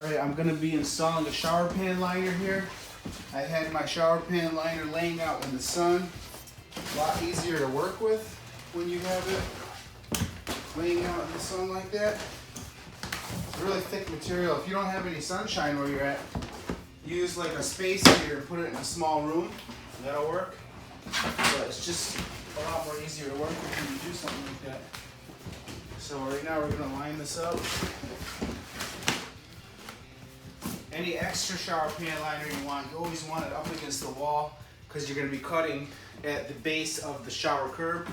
Alright, I'm going to be installing a shower pan liner here. I had my shower pan liner laying out in the sun. A lot easier to work with when you have it laying out in the sun like that. It's a really thick material. If you don't have any sunshine where you're at, use like a space heater and put it in a small room. That'll work. But it's just a lot more easier to work with when you do something like that. So right now we're going to line this up. Any extra shower pan liner you want, you always want it up against the wall because you're going to be cutting at the base of the shower curb.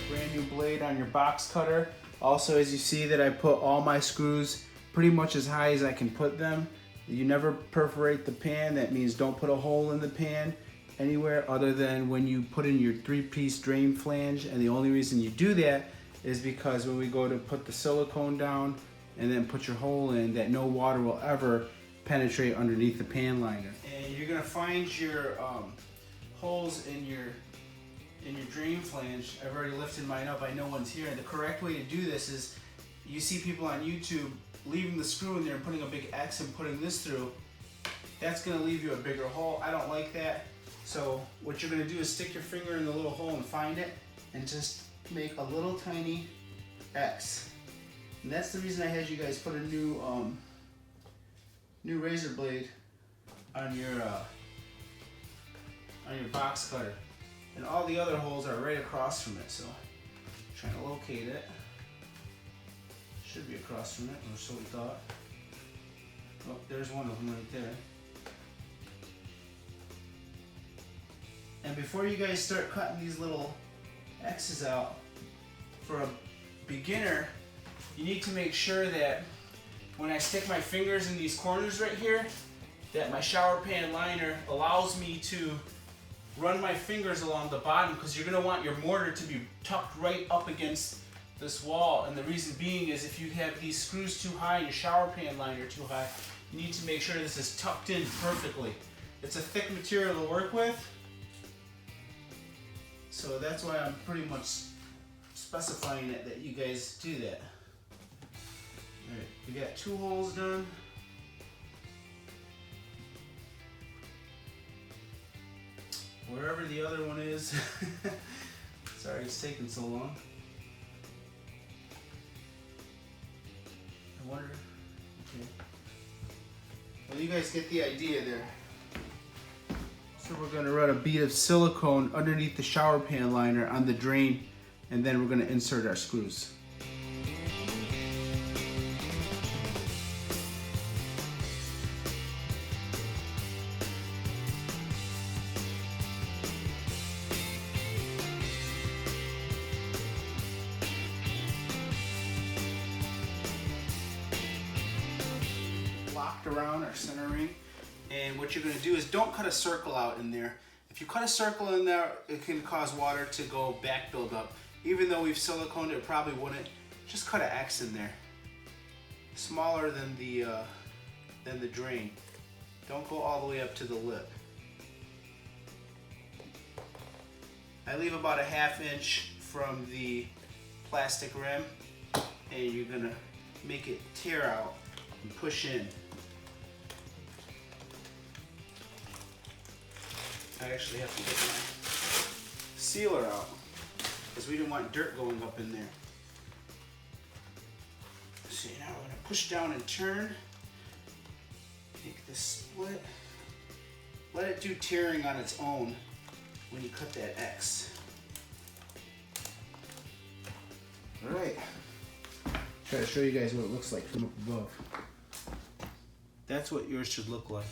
Brand new blade on your box cutter. Also, as you see that I put all my screws pretty much as high as I can put them. You never perforate the pan. That means don't put a hole in the pan anywhere other than when you put in your 3-piece drain flange. And the only reason you do that is because when we go to put the silicone down and then put your hole in, that no water will ever penetrate underneath the pan liner. And you're gonna find your holes in your drain flange. I've already lifted mine up. I know one's here. And the correct way to do this is you see people on YouTube leaving the screw in there and putting a big X and putting this through. That's gonna leave you a bigger hole. I don't like that. So what you're gonna do is stick your finger in the little hole and find it and just make a little tiny X. And that's the reason I had you guys put a new razor blade on your box cutter. And all the other holes are right across from it, so I'm trying to locate it. Should be across from it, or so we thought. Oh, there's one of them right there. And before you guys start cutting these little X's out, for a beginner, you need to make sure that when I stick my fingers in these corners right here, that my shower pan liner allows me to run my fingers along the bottom, because you're going to want your mortar to be tucked right up against this wall. And the reason being is if you have these screws too high and your shower pan liner too high, you need to make sure this is tucked in perfectly. It's a thick material to work with, so that's why I'm pretty much specifying it that you guys do that. Alright, we got 2 holes done. Wherever the other one is. Sorry it's taking so long. I wonder. Okay. Well, you guys get the idea there. So we're going to run a bead of silicone underneath the shower pan liner on the drain, and then we're going to insert our screws. Locked around our center ring, and what you're going to do is don't cut a circle out in there. If you cut a circle in there, it can cause water to go back build up. Even though we've siliconed it, probably wouldn't. Just cut an X in there, smaller than the drain. Don't go all the way up to the lip. I leave about a 1/2 inch from the plastic rim, and you're gonna make it tear out and push in. I actually have to get my sealer out because we didn't want dirt going up in there. See, now we're gonna push down and turn. Make this split. Let it do tearing on its own when you cut that X. All right. Try to show you guys what it looks like from up above. That's what yours should look like.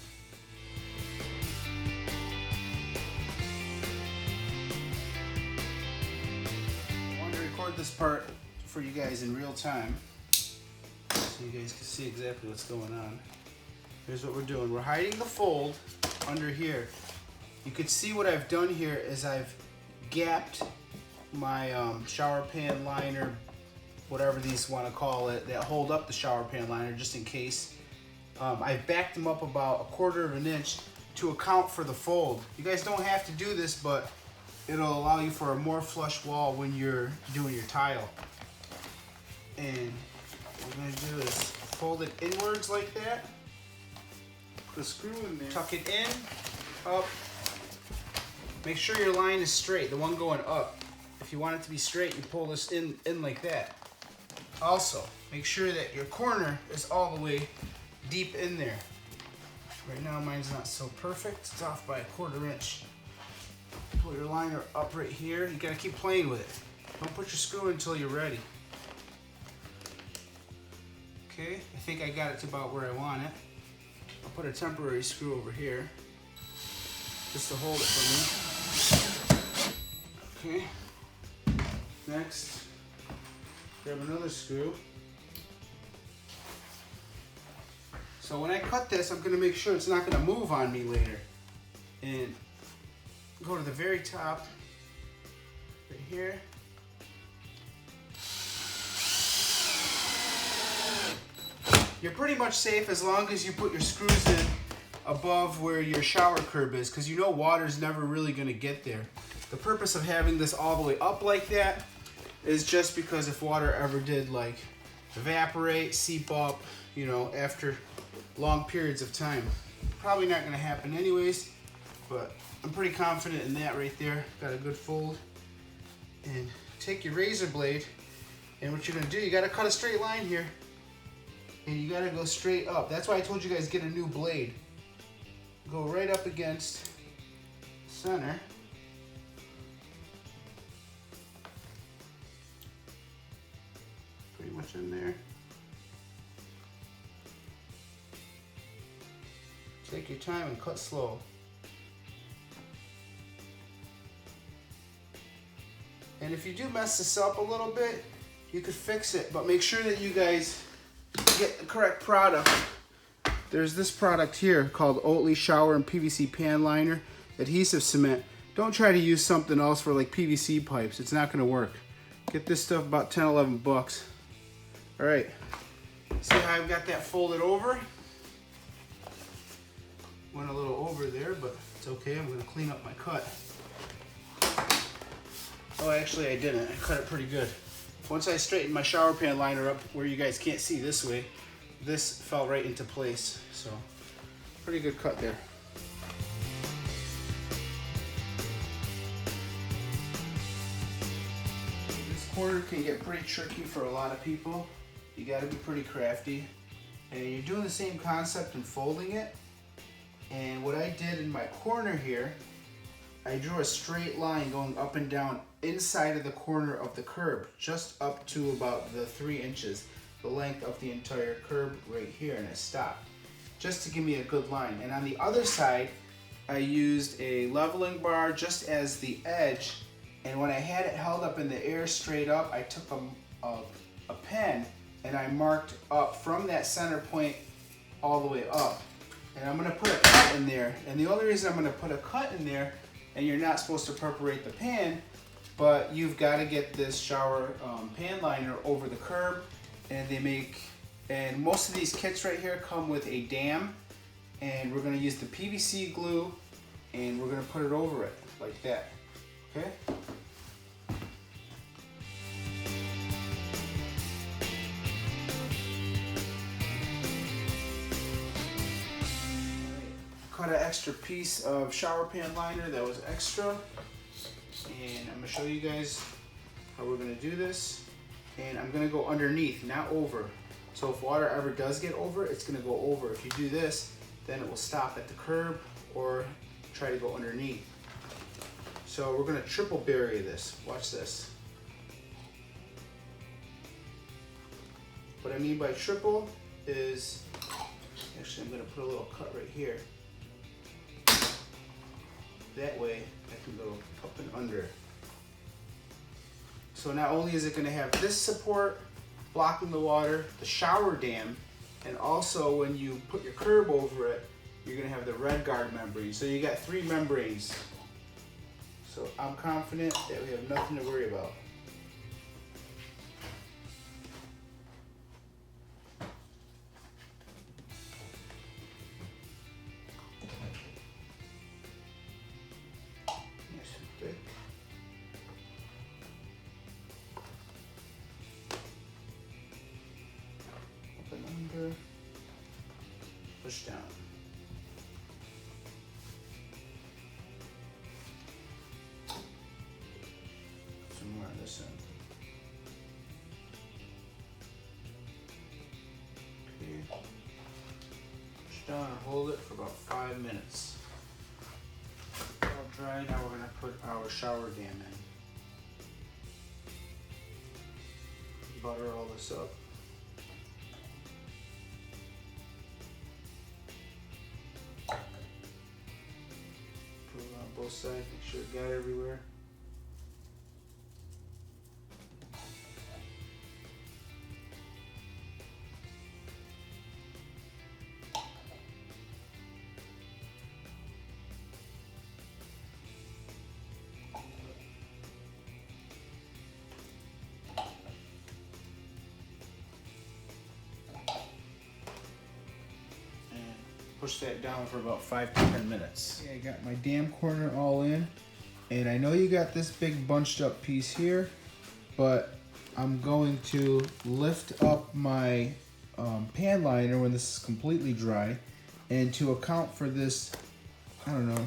I wanted to record this part for you guys in real time so you guys can see exactly what's going on. Here's what we're doing. We're hiding the fold under here. You can see what I've done here is I've gapped my shower pan liner whatever these want to call it, that hold up the shower pan liner just in case. I've backed them up about 1/4 of an inch to account for the fold. You guys don't have to do this, but it'll allow you for a more flush wall when you're doing your tile. And what we're gonna do is fold it inwards like that. Put a screw in there. Tuck it in, up. Make sure your line is straight, the one going up. If you want it to be straight, you pull this in like that. Also, make sure that your corner is all the way deep in there. Right now mine's not so perfect. It's off by 1/4 inch. Pull your liner up right here. You gotta keep playing with it. Don't put your screw in until you're ready. Okay, I think I got it to about where I want it. I'll put a temporary screw over here just to hold it for me. Okay. Next, grab another screw. So when I cut this, I'm gonna make sure it's not gonna move on me later. And go to the very top, right here. You're pretty much safe as long as you put your screws in above where your shower curb is, because you know water's never really gonna get there. The purpose of having this all the way up like that is just because if water ever did like evaporate, seep up, you know, after long periods of time. Probably not gonna happen anyways, but I'm pretty confident in that right there. Got a good fold. And take your razor blade, and what you're gonna do, you gotta cut a straight line here, and you gotta go straight up. That's why I told you guys get a new blade. Go right up against center. Pretty much in there. Take your time and cut slow. And if you do mess this up a little bit, you could fix it, but make sure that you guys get the correct product. There's this product here called Oatly Shower and PVC Pan Liner Adhesive Cement. Don't try to use something else for like PVC pipes. It's not gonna work. Get this stuff about 10, 11 bucks. All right, see how I've got that folded over? Went a little over there, but it's okay. I'm gonna clean up my cut. Oh, actually I didn't. I cut it pretty good. Once I straightened my shower pan liner up where you guys can't see this way, this fell right into place. So, pretty good cut there. This corner can get pretty tricky for a lot of people. You gotta be pretty crafty. And you're doing the same concept and folding it. And what I did in my corner here, I drew a straight line going up and down inside of the corner of the curb, just up to about the 3 inches, the length of the entire curb right here, and I stopped, just to give me a good line. And on the other side, I used a leveling bar just as the edge, and when I had it held up in the air straight up, I took a pen and I marked up from that center point all the way up. And I'm gonna put a cut in there. And the only reason I'm gonna put a cut in there, and you're not supposed to perforate the pan, but you've gotta get this shower pan liner over the curb, and most of these kits right here come with a dam, and we're gonna use the PVC glue, and we're gonna put it over it, like that, okay? Cut an extra piece of shower pan liner that was extra, and I'm gonna show you guys how we're gonna do this. And I'm gonna go underneath, not over. So if water ever does get over, it's gonna go over. If you do this, then it will stop at the curb or try to go underneath. So we're gonna triple bury this. Watch this. What I mean by triple is, actually I'm gonna put a little cut right here. That way I can go up and under. So not only is it going to have this support blocking the water, the shower dam, and also when you put your curb over it, you're going to have the red guard membrane. So you got 3 membranes. So I'm confident that we have nothing to worry about. push down. Some more on this end. Okay. Push down and hold it for about 5 minutes. All dry. Now we're gonna put our shower dam in. Butter all this up. Put it on both sides, make sure it got everywhere. Push that down for about 5 to 10 minutes. Okay, I got my dam corner all in, and I know you got this big bunched up piece here, but I'm going to lift up my pan liner when this is completely dry, and to account for this, I don't know,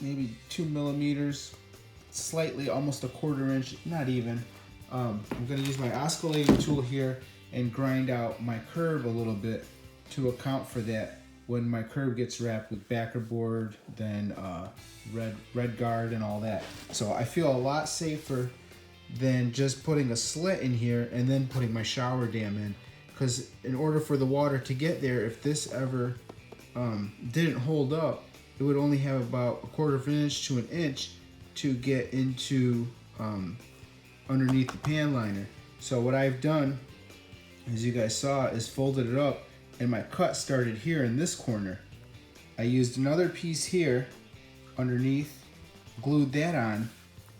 maybe 2 millimeters, slightly, almost a 1/4 inch, not even. I'm going to use my oscillating tool here and grind out my curb a little bit to account for that when my curb gets wrapped with backer board, then red guard and all that. So I feel a lot safer than just putting a slit in here and then putting my shower dam in, because in order for the water to get there, if this ever didn't hold up, it would only have about a 1/4 inch to an inch to get into underneath the pan liner. So what I've done, as you guys saw, is folded it up, and my cut started here in this corner. I used another piece here underneath, glued that on,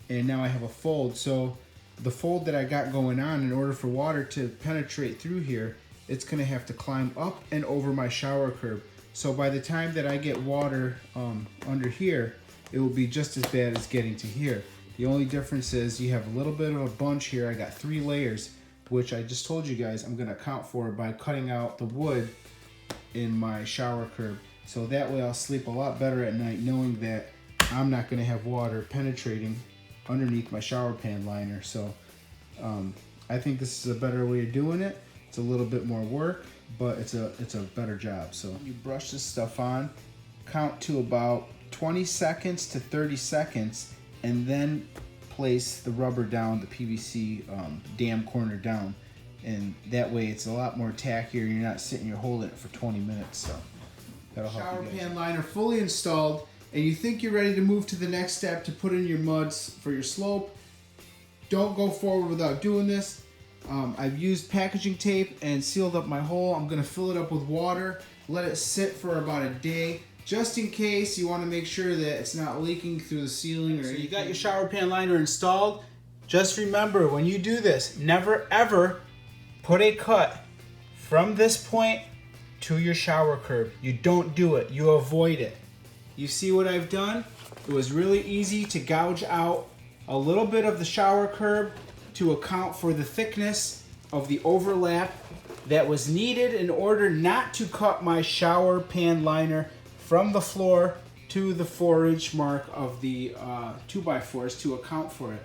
and now I have a fold. So the fold that I got going on, in order for water to penetrate through here, it's gonna have to climb up and over my shower curb. So by the time that I get water under here, it will be just as bad as getting to here. The only difference is you have a little bit of a bunch here. I got 3 layers, which I just told you guys I'm gonna account for by cutting out the wood in my shower curb. So that way I'll sleep a lot better at night knowing that I'm not gonna have water penetrating underneath my shower pan liner. So I think this is a better way of doing it. It's a little bit more work, but it's a better job. So you brush this stuff on, count to about 20 seconds to 30 seconds, and then place the rubber down, the PVC dam corner down, and that way it's a lot more tackier. You're not sitting here holding it for 20 minutes. So that'll help. Shower pan liner fully installed, and you think you're ready to move to the next step to put in your muds for your slope. Don't go forward without doing this. I've used packaging tape and sealed up my hole. I'm gonna fill it up with water, let it sit for about a day, just in case. You want to make sure that it's not leaking through the ceiling or anything. So you got your shower pan liner installed. Just remember, when you do this, never ever put a cut from this point to your shower curb. You don't do it. You avoid it. You see what I've done? It was really easy to gouge out a little bit of the shower curb to account for the thickness of the overlap that was needed in order not to cut my shower pan liner from the floor to the 4-inch mark of the 2x4s to account for it.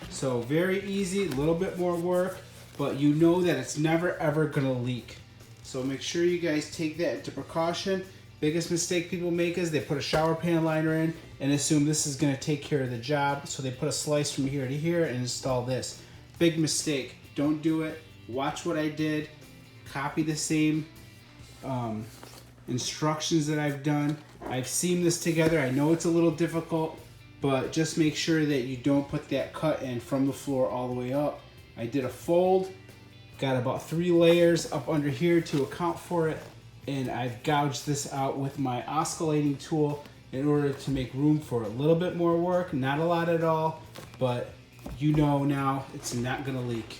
So very easy, a little bit more work, but you know that it's never ever gonna leak. So make sure you guys take that into precaution. Biggest mistake people make is they put a shower pan liner in and assume this is gonna take care of the job. So they put a slice from here to here and install this. Big mistake, don't do it. Watch what I did, copy the same instructions that I've done. I've seamed this together. I know it's a little difficult, but just make sure that you don't put that cut in from the floor all the way up. I did a fold, got about 3 layers up under here to account for it, and I've gouged this out with my oscillating tool in order to make room for a little bit more work. Not a lot at all, but you know now it's not gonna leak.